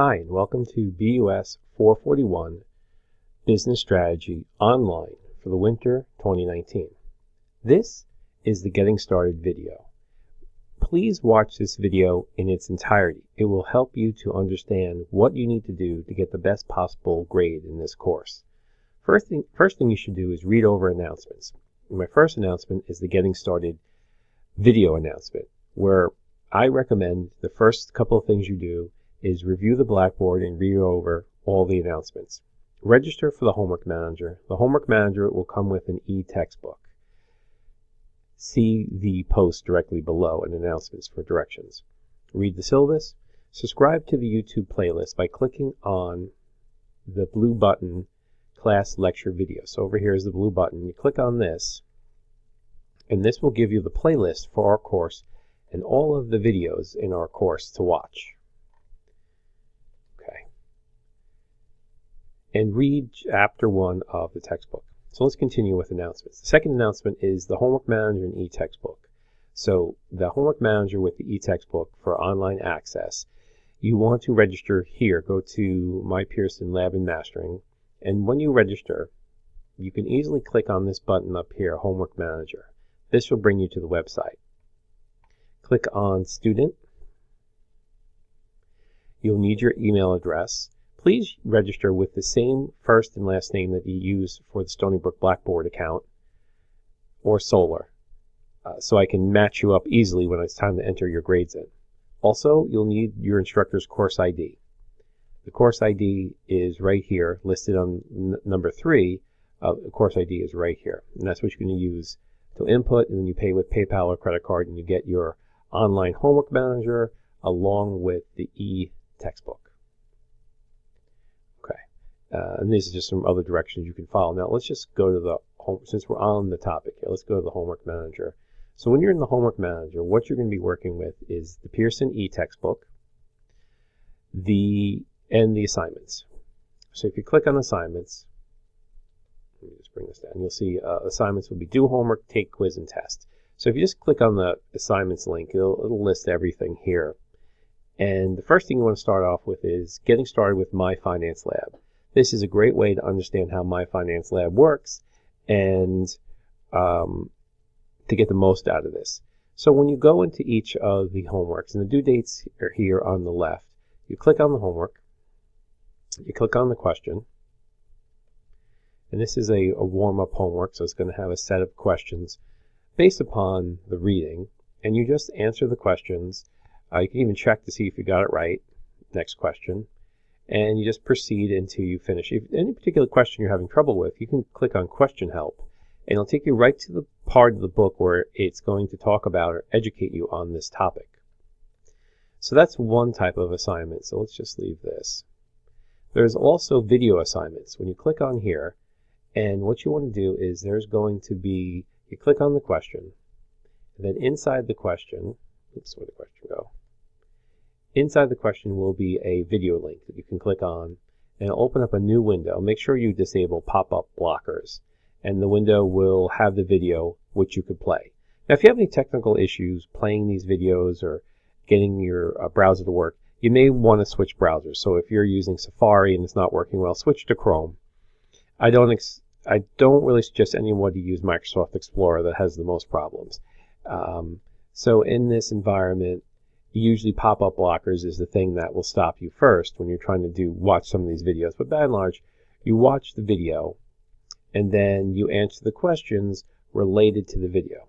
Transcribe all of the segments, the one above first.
Hi, and welcome to BUS441 Business Strategy Online for the Winter 2019. This is the Getting Started video. Please watch this video in its entirety. It will help you to understand what you need to do to get the best possible grade in this course. First thing you should do is read over announcements. My first announcement is the Getting Started video announcement, where I recommend the first couple of things you do is review the Blackboard and read over all the announcements. Register for the Homework Manager. The Homework Manager will come with an e-textbook. See the post directly below and announcements for directions. Read the syllabus. Subscribe to the YouTube playlist by clicking on the blue button, Class Lecture Video. So over here is the blue button. You click on this, and this will give you the playlist for our course and all of the videos in our course to watch. And read chapter 1 of the textbook. So let's continue with announcements. The second announcement is the Homework Manager and e-textbook. So the Homework Manager with the e-textbook for online access, you want to register here. Go to My Pearson Lab and Mastering, and when you register, you can easily click on this button up here, Homework Manager. This will bring you to the website. Click on Student. You'll need your email address. Please register with the same first and last name that you use for the Stony Brook Blackboard account or Solar, so I can match you up easily when it's time to enter your grades in. Also, you'll need your instructor's course ID. The course ID is right here, listed on number 3. The course ID is right here, and that's what you're going to use to input, and then you pay with PayPal or credit card, and you get your online Homework Manager along with the e-textbook. And these are just some other directions you can follow. Now let's just go to the home, since we're on the topic here, let's go to the Homework Manager. So when you're in the Homework Manager, what you're going to be working with is the Pearson e-textbook and the assignments. So if you click on assignments, let me just bring this down, you'll see assignments will be do homework, take quiz, and test. So if you just click on the assignments link, it'll list everything here. And the first thing you want to start off with is getting started with My Finance Lab. This is a great way to understand how My Finance Lab works and to get the most out of this. So when you go into each of the homeworks, and the due dates are here on the left, you click on the homework, you click on the question, and this is a warm-up homework, so it's going to have a set of questions based upon the reading, and you just answer the questions. You can even check to see if you got it right. Next question. And you just proceed until you finish. If any particular question you're having trouble with, you can click on Question Help, and it'll take you right to the part of the book where it's going to talk about or educate you on this topic. So that's one type of assignment, so let's just leave this. There's also video assignments. When you click on here, and what you want to do is there's going to be, you click on the question, and then inside the question, oops, where'd the question go? Inside the question will be a video link that you can click on, and it'll open up a new window. Make sure you disable pop-up blockers, and the window will have the video which you could play. Now, if you have any technical issues playing these videos or getting your browser to work, you may want to switch browsers. So if you're using Safari and it's not working well, switch to Chrome. I don't really suggest anyone to use Microsoft Explorer. That has the most problems. So in this environment, usually pop-up blockers is the thing that will stop you first when you're trying to watch some of these videos. But by and large, you watch the video and then you answer the questions related to the video.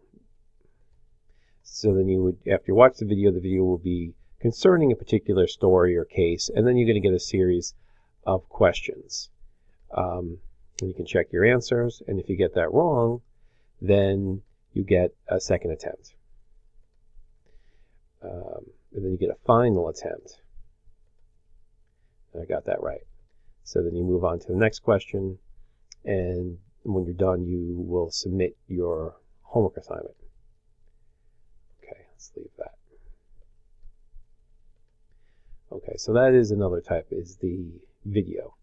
So then after you watch the video will be concerning a particular story or case, and then you're going to get a series of questions. And you can check your answers, and if you get that wrong, then you get a second attempt. And then you get a final attempt. I got that right. So then you move on to the next question, and when you're done, you will submit your homework assignment. Okay, let's leave that. Okay, so that is another type, is the video.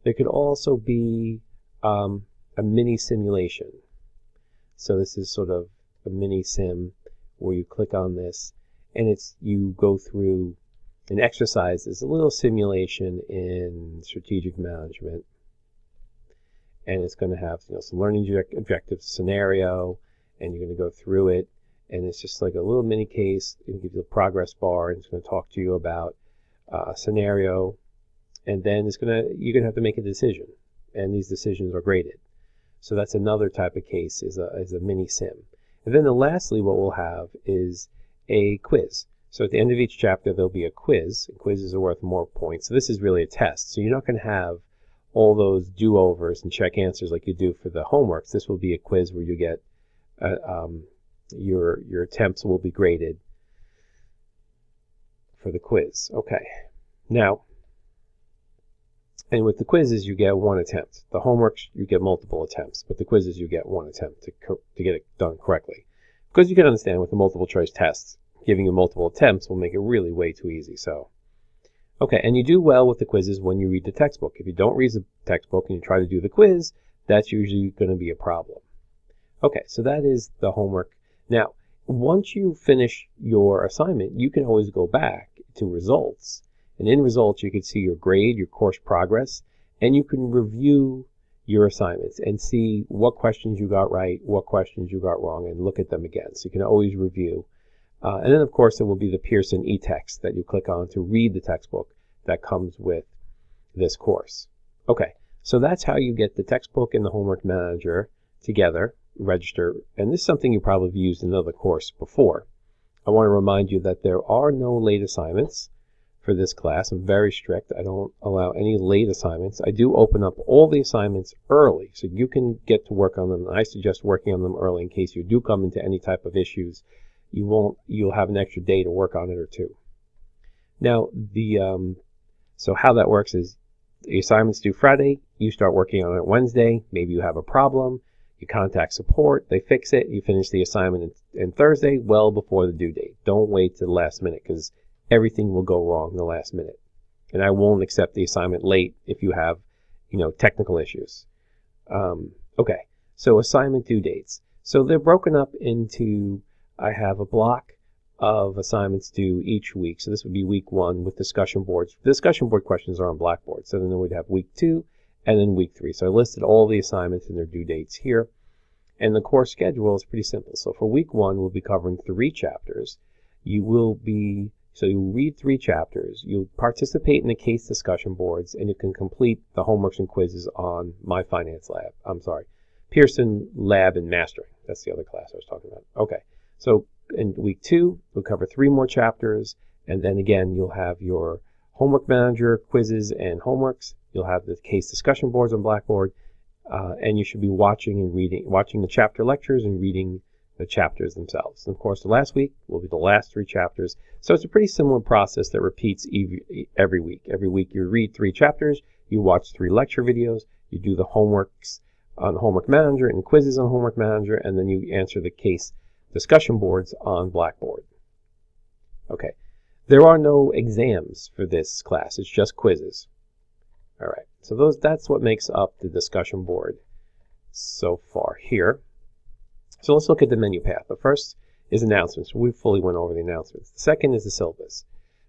There could also be a mini simulation. So this is sort of a mini sim where you click on this, and you go through An exercise is a little simulation in strategic management, and it's going to have some learning objective scenario, and you're going to go through it, and it's just like a little mini case. It'll give you a progress bar, and it's going to talk to you about a scenario, and then you're going to have to make a decision, and these decisions are graded. So that's another type of case, is a mini sim. And then lastly, what we'll have is a quiz. So at the end of each chapter, there'll be a quiz. Quizzes are worth more points. So this is really a test. So you're not going to have all those do-overs and check answers like you do for the homeworks. This will be a quiz where you get your attempts will be graded for the quiz. Okay. Now, and with the quizzes, you get one attempt. The homeworks, you get multiple attempts. But the quizzes, you get one attempt to get it done correctly. Because you can understand with the multiple choice tests, giving you multiple attempts will make it really way too easy. So, okay, and you do well with the quizzes when you read the textbook. If you don't read the textbook and you try to do the quiz, that's usually going to be a problem. Okay, so that is the homework. Now, once you finish your assignment, you can always go back to results. And in results, you can see your grade, your course progress, and you can review your assignments and see what questions you got right, what questions you got wrong, and look at them again. So you can always review. And then, of course, there will be the Pearson e-text that you click on to read the textbook that comes with this course. Okay, so that's how you get the textbook and the homework manager together, register. And this is something you probably have used in another course before. I want to remind you that there are no late assignments for this class. I'm very strict. I don't allow any late assignments. I do open up all the assignments early so you can get to work on them. I suggest working on them early in case you do come into any type of issues. You'll have an extra day to work on it or two. Now, so how that works is the assignment's due Friday, you start working on it Wednesday, maybe you have a problem, you contact support, they fix it, you finish the assignment in Thursday, well before the due date. Don't wait to the last minute because everything will go wrong in the last minute. And I won't accept the assignment late if you have, technical issues. Okay, so assignment due dates. So they're broken up into, I have a block of assignments due each week. So this would be week 1 with discussion boards. The discussion board questions are on Blackboard. So then we'd have week 2 and then week 3. So I listed all the assignments and their due dates here. And the course schedule is pretty simple. So for week 1, we'll be covering 3 chapters. You'll read 3 chapters. You'll participate in the case discussion boards, and you can complete the homeworks and quizzes on My Finance Lab. Pearson Lab and Mastering. That's the other class I was talking about. Okay. So in week 2, we'll cover 3 more chapters, and then again, you'll have your homework manager, quizzes, and homeworks. You'll have the case discussion boards on Blackboard, and you should be watching the chapter lectures and reading the chapters themselves. And of course, the last week will be the last 3 chapters. So it's a pretty similar process that repeats every week. Every week you read 3 chapters, you watch 3 lecture videos, you do the homeworks on Homework Manager and quizzes on Homework Manager, and then you answer the case discussion boards on Blackboard. Okay, there are no exams for this class. It's just quizzes. All right, so that's what makes up the discussion board so far here. So let's look at the menu path. The first is announcements. We fully went over the announcements. The second is the syllabus.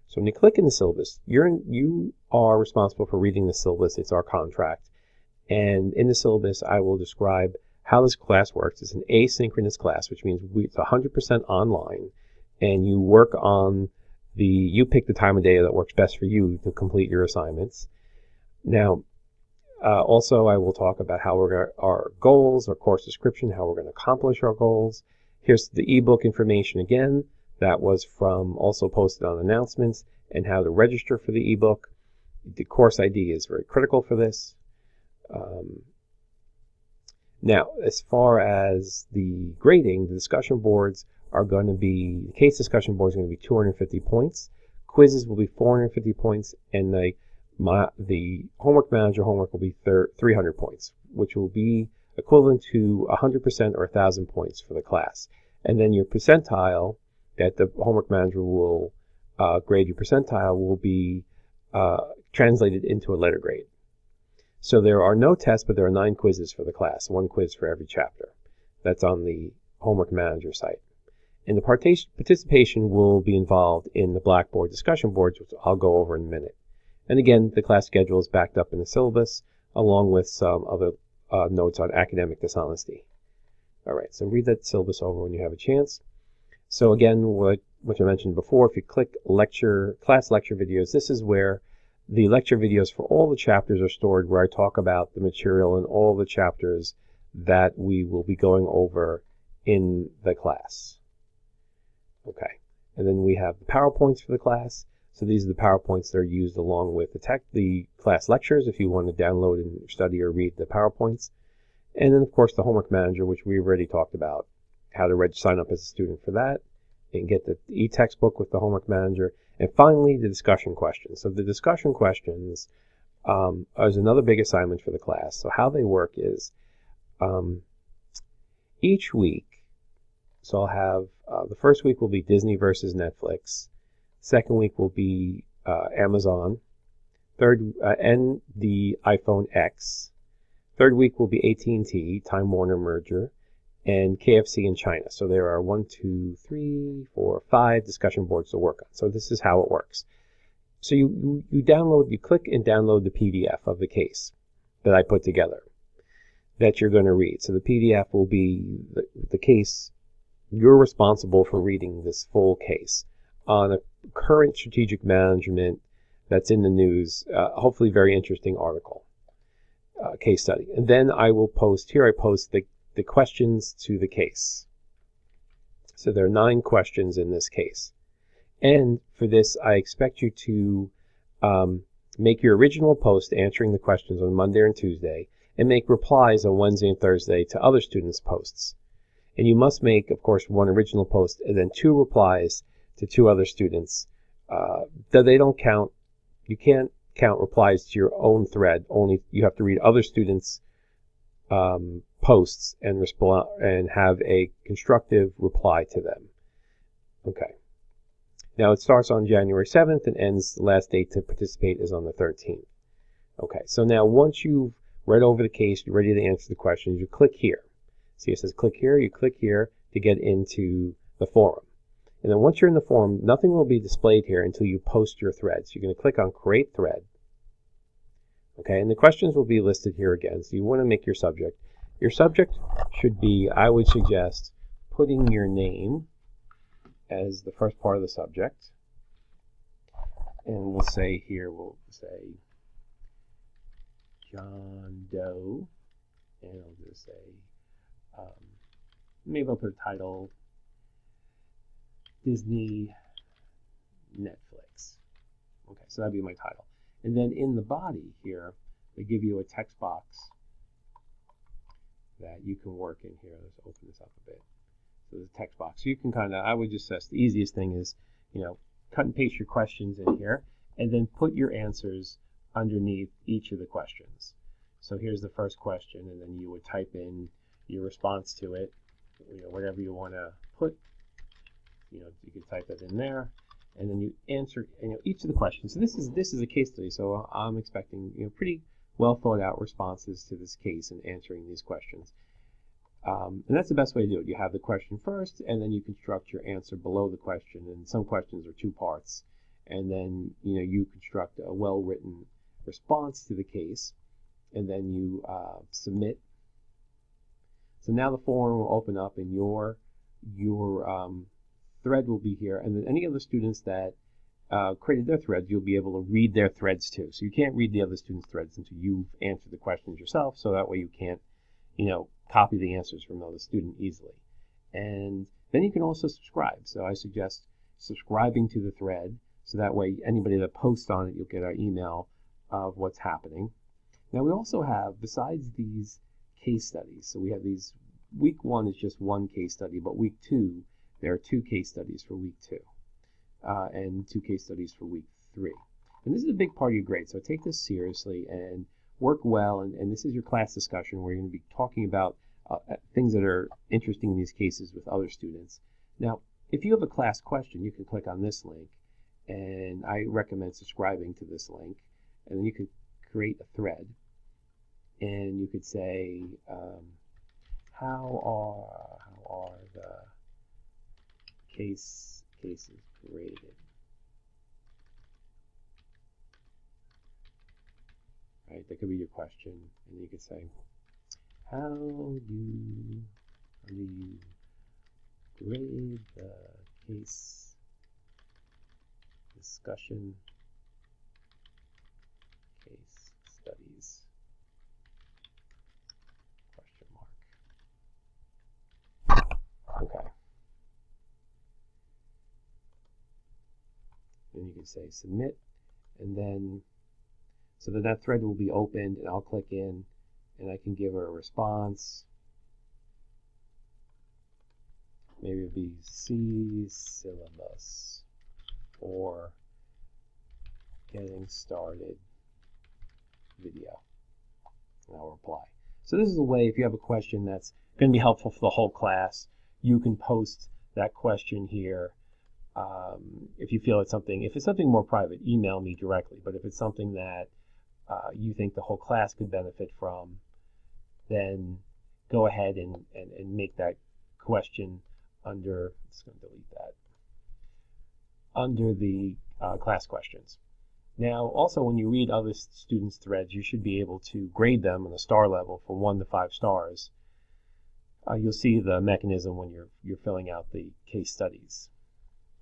So when you click in the syllabus, you are responsible for reading the syllabus. It's our contract. And in the syllabus, I will describe how this class works. It's an asynchronous class, which means it's 100% online, and you work on you pick the time of day that works best for you to complete your assignments. Now, also I will talk about how our goals, our course description, how we're going to accomplish our goals. Here's the ebook information again. That was also posted on announcements, and how to register for the ebook. The course ID is very critical for this. Now, as far as the grading, the discussion boards are going to be, the case discussion board is going to be 250 points. Quizzes will be 450 points, and the homework manager homework will be 300 points, which will be equivalent to 100% or 1,000 points for the class. And then your percentile that the homework manager will grade your percentile will be translated into a letter grade. So there are no tests, but there are 9 quizzes for the class, 1 quiz for every chapter. That's on the homework manager site. And the participation will be involved in the Blackboard discussion boards, which I'll go over in a minute. And again, the class schedule is backed up in the syllabus, along with some other notes on academic dishonesty. All right, so read that syllabus over when you have a chance. So again, what I mentioned before, if you click class lecture videos, this is where the lecture videos for all the chapters are stored, where I talk about the material in all the chapters that we will be going over in the class. Okay, and then we have the PowerPoints for the class. So these are the PowerPoints that are used along with the class lectures if you want to download and study or read the PowerPoints. And then, of course, the Homework Manager, which we've already talked about, how to sign up as a student for that, and get the e-textbook with the Homework Manager. And finally, the discussion questions. So the discussion questions is another big assignment for the class. So how they work is each week, so I'll have the first week will be Disney versus Netflix. Second week will be Amazon. Third, and the iPhone X. Third week will be AT&T, Time Warner merger, and KFC in China. So there are 1, 2, 3, 4, 5 discussion boards to work on. So this is how it works. So you click and download the PDF of the case that I put together that you're going to read. So the PDF will be the case. You're responsible for reading this full case on a current strategic management that's in the news, hopefully very interesting article, case study. And then I post the questions to the case. So there are 9 questions in this case. And for this, I expect you to make your original post answering the questions on Monday and Tuesday, and make replies on Wednesday and Thursday to other students' posts. And you must make, of course, 1 original post and then 2 replies to 2 other students. That they don't count. You can't count replies to your own thread. Only you have to read other students' posts and respond and have a constructive reply to them. Okay. Now it starts on January 7th and ends. The last date to participate is on the 13th. Okay. So now once you've read over the case, you're ready to answer the questions, you click here. See, it says click here. You click here to get into the forum. And then once you're in the forum, nothing will be displayed here until you post your thread. So you're going to click on Create Thread. Okay, and the questions will be listed here again. So you want to make your subject. Your subject should be, I would suggest, putting your name as the first part of the subject. And we'll say here, we'll say John Doe. And I'll just say, maybe I'll put a title, Disney Netflix. Okay, so that'd be my title. And then in the body here, they give you a text box that you can work in here. Let's open this up a bit. So there's a text box. So you can I would just say the easiest thing is, cut and paste your questions in here and then put your answers underneath each of the questions. So here's the first question, and then you would type in your response to it, whatever you want to put. You can type it in there, and then you answer each of the questions. So this is a case study, so I'm expecting pretty well thought out responses to this case and answering these questions. And that's the best way to do it. You have the question first, and then you construct your answer below the question. And some questions are 2 parts, and then you construct a well-written response to the case, and then you submit. So now the forum will open up, and your thread will be here, and then any other students that created their threads, you'll be able to read their threads too. So you can't read the other students' threads until you've answered the questions yourself, so that way you can't, copy the answers from another student easily. And then you can also subscribe. So I suggest subscribing to the thread, so that way anybody that posts on it, you'll get our email of what's happening. Now we also have, besides these case studies, so we have these, week 1 is just 1 case study, but week 2, there are 2 case studies for week 2, and 2 case studies for week 3. And this is a big part of your grade, so take this seriously and work well. And this is your class discussion where you're going to be talking about things that are interesting in these cases with other students. Now, if you have a class question, you can click on this link, and I recommend subscribing to this link. And then you can create a thread, and you could say, how are the cases graded. Right, that could be your question, and you could say, how do you grade the case discussion case studies? Question mark. Okay. Then you can say submit, and then so then that thread will be opened, and I'll click in, and I can give her a response. Maybe it'd be C syllabus or getting started video, and I'll reply. So this is a way, if you have a question that's going to be helpful for the whole class, you can post that question here. If you feel it's something, if it's something more private, email me directly. But if it's something that you think the whole class could benefit from, then go ahead and make that question under, it's going to delete that, under the class questions. Now, also, when you read other students' threads, you should be able to grade them on a star level from 1 to 5 stars. You'll see the mechanism when you're filling out the case studies.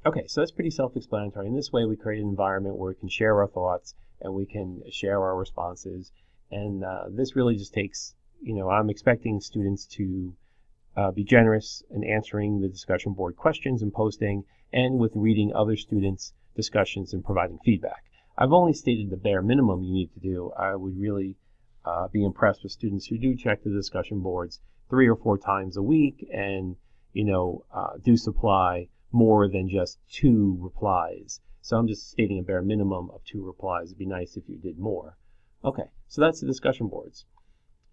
Okay, so that's pretty self-explanatory. In this way, we create an environment where we can share our thoughts and we can share our responses. And this really just takes, I'm expecting students to be generous in answering the discussion board questions and posting, and with reading other students' discussions and providing feedback. I've only stated the bare minimum you need to do. I would really be impressed with students who do check the discussion boards 3 or 4 times a week and, do supply more than just 2 replies. So I'm just stating a bare minimum of 2 replies. It'd be nice if you did more. Okay, so that's the discussion boards.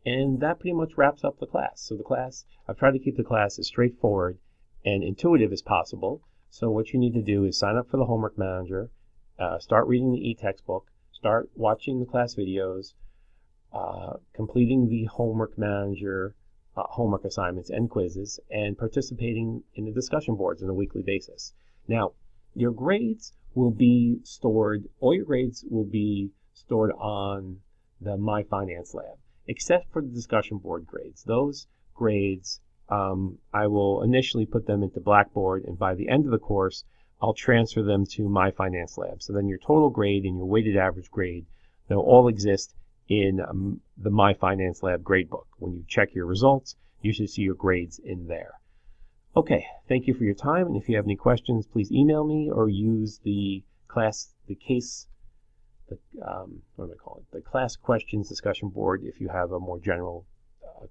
And that pretty much wraps up the class. So the class, I've tried to keep the class as straightforward and intuitive as possible. So what you need to do is sign up for the homework manager, start reading the e-textbook, start watching the class videos, completing the homework manager homework assignments and quizzes, and participating in the discussion boards on a weekly basis. Now, your grades will be stored, all your grades will be stored on the My Finance Lab, except for the discussion board grades. Those grades, I will initially put them into Blackboard, and by the end of the course, I'll transfer them to My Finance Lab. So then your total grade and your weighted average grade, they'll all exist in the My Finance Lab gradebook. When you check your results, you should see your grades in there. Okay, thank you for your time, and if you have any questions, please email me or use the class questions discussion board if you have a more general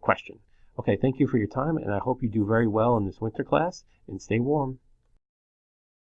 question. Okay, thank you for your time, and I hope you do very well in this winter class, and stay warm.